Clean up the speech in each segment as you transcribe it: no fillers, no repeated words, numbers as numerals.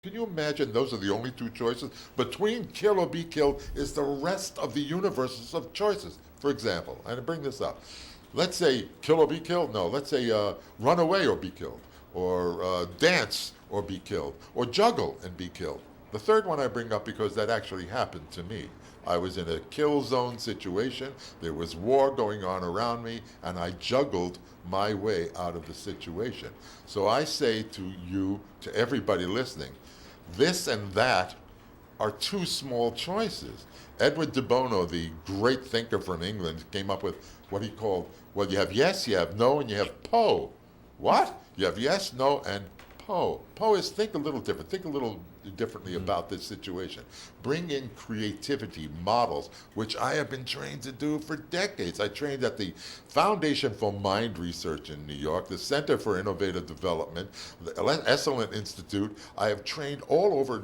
Can you imagine those are the only two choices? Between kill or be killed is the rest of the universes of choices. For example, and I bring this up. Let's say kill or be killed. No, let's say run away or be killed, or dance or be killed, or juggle and be killed. The third one I bring up because that actually happened to me. I was in a kill zone situation. There was war going on around me, and I juggled my way out of the situation. So I say to you, to everybody listening, this and that are two small choices. Edward de Bono, the great thinker from England, came up with what he called, well, you have yes, you have no, and you have po. What? You have yes, no, and po. Po is think a little different. Think a little differently about this situation. Bring in creativity, models, which I have been trained to do for decades. I trained at the Foundation for Mind Research in New York, the Center for Innovative Development, the Esalen Institute. I have trained all over,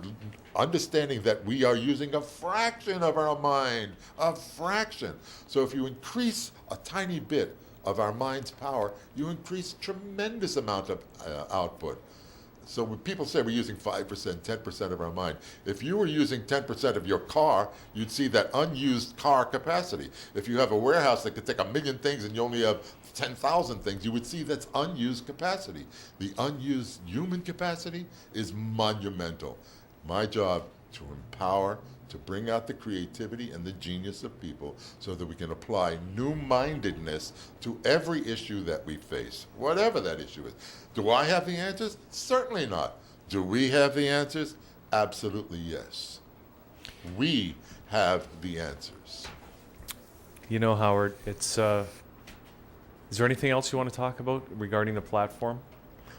understanding that we are using a fraction of our mind, a fraction. So if you increase a tiny bit of our mind's power, you increase tremendous amount of output. So when people say we're using 5%, 10% of our mind, if you were using 10% of your car, you'd see that unused car capacity. If you have a warehouse that could take 1,000,000 things and you only have 10,000 things, you would see that's unused capacity. The unused human capacity is monumental. My job to empower, to bring out the creativity and the genius of people so that we can apply new-mindedness to every issue that we face, whatever that issue is. Do I have the answers? Certainly not. Do we have the answers? Absolutely yes. We have the answers. You know, Howard, it's is there anything else you want to talk about regarding the platform?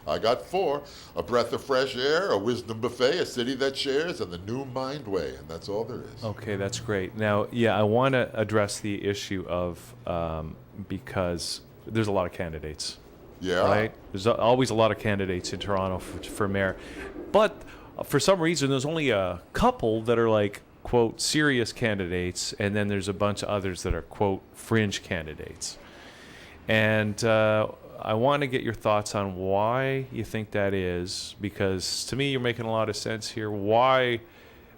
I got four: a breath of fresh air, a wisdom buffet, a city that shares, and the new mind way, and that's all there is. Okay, that's great. Now, yeah, I want to address the issue of because there's a lot of candidates. Yeah. Right? There's always a lot of candidates in Toronto for mayor. But for some reason, there's only a couple that are like, quote, serious candidates, and then there's a bunch of others that are, quote, fringe candidates. And I want to get your thoughts on why you think that is, because to me, you're making a lot of sense here. Why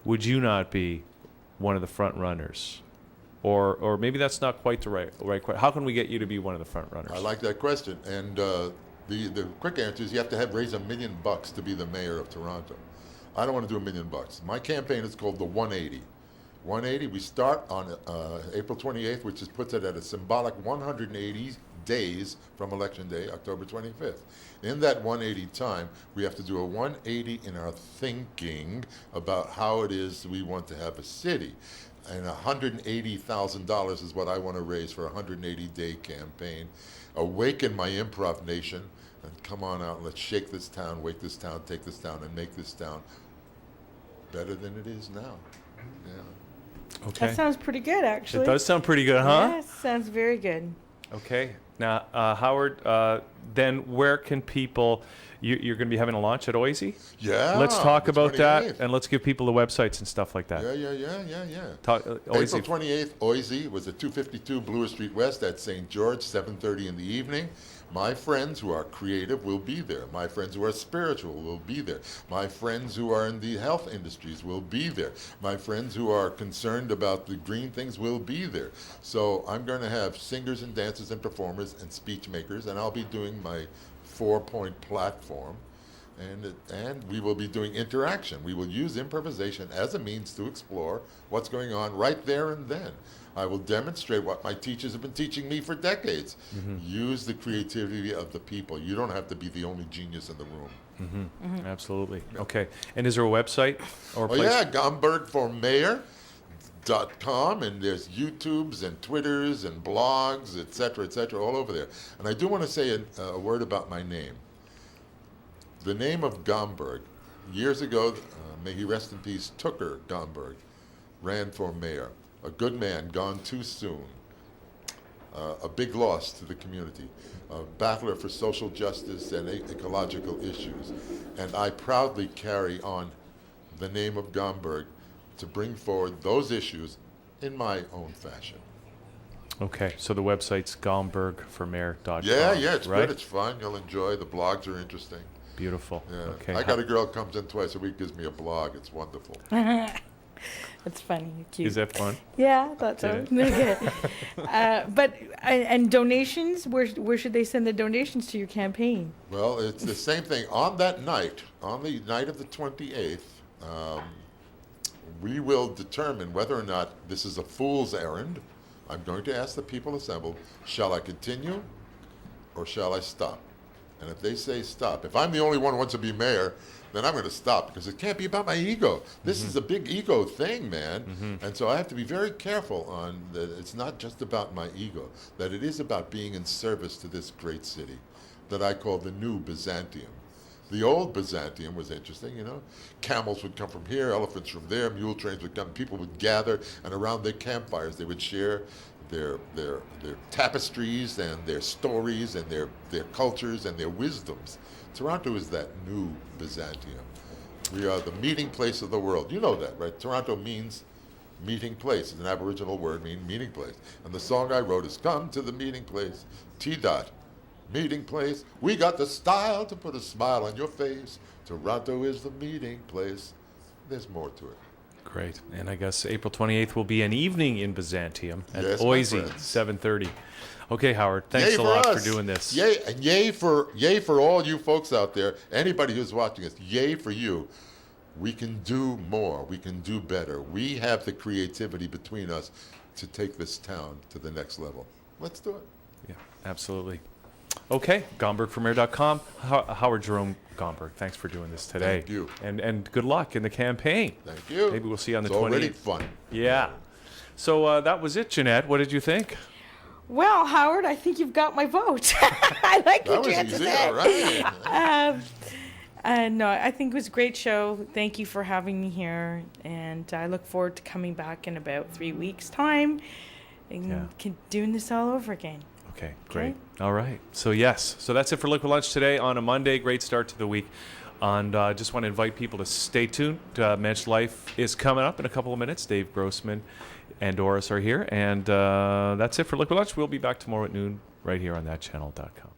would you not be one of the front runners? Or maybe that's not quite the right question. How can we get you to be one of the front runners? I like that question. And the quick answer is you have to raise $1 million to be the mayor of Toronto. I don't want to do $1 million. My campaign is called the 180. 180, we start on April 28th, which puts it at a symbolic 180 days from Election Day, October 25th. In that 180 time, we have to do a 180 in our thinking about how it is we want to have a city. And $180,000 is what I want to raise for a 180-day campaign. Awaken my improv nation and come on out and let's shake this town, wake this town, take this town, and make this town better than it is now. Yeah. Okay. That sounds pretty good, actually. It does sound pretty good, huh? Yes, sounds very good. Okay. Now, Howard, then where can people... You're going to be having a launch at Oisey? Yeah. Let's talk the about 28th. that, and let's give people the websites and stuff like that. Yeah. Talk, April 28th, Oisey was at 252 Bloor Street West at St. George, 7:30 in the evening. My friends who are creative will be there. My friends who are spiritual will be there. My friends who are in the health industries will be there. My friends who are concerned about the green things will be there. So I'm going to have singers and dancers and performers and speech makers, and I'll be doing my 4-point platform. And we will be doing interaction. We will use improvisation as a means to explore what's going on right there and then. I will demonstrate what my teachers have been teaching me for decades. Mm-hmm. Use the creativity of the people. You don't have to be the only genius in the room. Mm-hmm. Mm-hmm. Absolutely. Okay. And is there a website or a place? Yeah, GombergForMayor.com, and there's YouTubes and Twitters and blogs, et cetera, all over there. And I do want to say a word about my name. The name of Gromberg, years ago, may he rest in peace, Tooker Gromberg, ran for mayor. A good man gone too soon. A big loss to the community. A battler for social justice and ecological issues. And I proudly carry on the name of Gromberg to bring forward those issues in my own fashion. Okay, so the website's GombergForMayor.com. Yeah, it's right? good. It's fun. You'll enjoy. The blogs are interesting. Beautiful. Yeah. Okay. I got a girl who comes in twice a week, gives me a blog. It's wonderful. That's funny. Cute. Is that fun? Yeah, I thought so. Okay. And donations, where should they send the donations to your campaign? Well, it's the same thing. On that night, on the night of the 28th, we will determine whether or not this is a fool's errand. I'm going to ask the people assembled, shall I continue or shall I stop? And if they say stop, if I'm the only one who wants to be mayor, then I'm going to stop because it can't be about my ego. This is a big ego thing, man. And so I have to be very careful on that it's not just about my ego, that it is about being in service to this great city that I call the new Byzantium. The old Byzantium was interesting, you know. Camels would come from here, elephants from there, mule trains would come, people would gather, and around their campfires they would share their tapestries and their stories and their cultures and their wisdoms. Toronto is that new Byzantium. We are the meeting place of the world. You know that, right? Toronto means meeting place. It's an Aboriginal word meaning meeting place. And the song I wrote is Come to the Meeting Place, T-Dot. Meeting place. We got the style to put a smile on your face. Toronto is the meeting place. There's more to it. Great. And I guess April 28th will be an evening in Byzantium at Yes, my Oisey, friends. 7:30. Okay, Howard. Thanks Yay a lot us. for doing this. Yay, and yay for all you folks out there, anybody who's watching us, yay for you. We can do more. We can do better. We have the creativity between us to take this town to the next level. Let's do it. Yeah, absolutely. Okay, GombergForMayor.com. Howard Jerome Gromberg, thanks for doing this today. Thank you. And good luck in the campaign. Thank you. Maybe we'll see you on the It's already 28th. fun. Yeah. So that was it, Jeanette. What did you think? Well, Howard, I think you've got my vote. I like That what you was had to easy, say. all right. No, I think it was a great show. Thank you for having me here, and I look forward to coming back in about 3 weeks' time and doing this all over again. Okay, great. All right. So, yes. So that's it for Liquid Lunch today on a Monday. Great start to the week. And I just want to invite people to stay tuned. Mensch Life is coming up in a couple of minutes. Dave Grossman and Doris are here. And that's it for Liquid Lunch. We'll be back tomorrow at noon right here on thatchannel.com.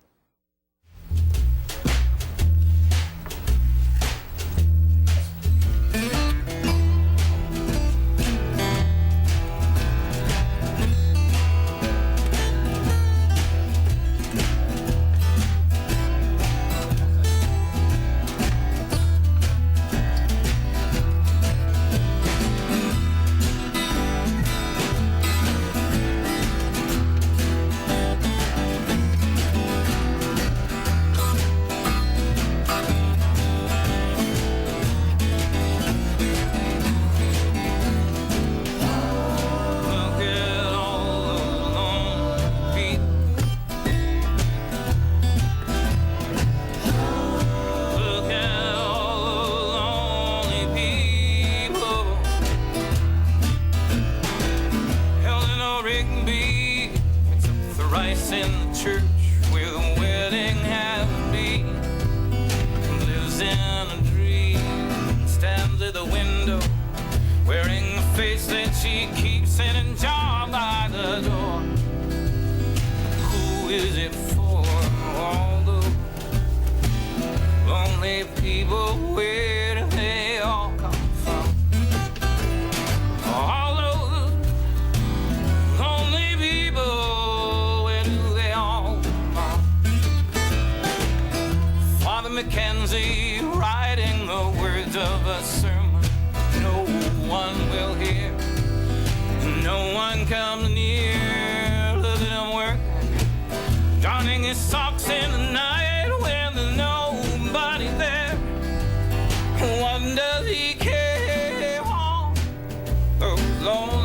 Mackenzie writing the words of a sermon no one will hear, no one comes near. Look at him working, darning his socks in the night when there's nobody there. What does he care? Oh, those lonely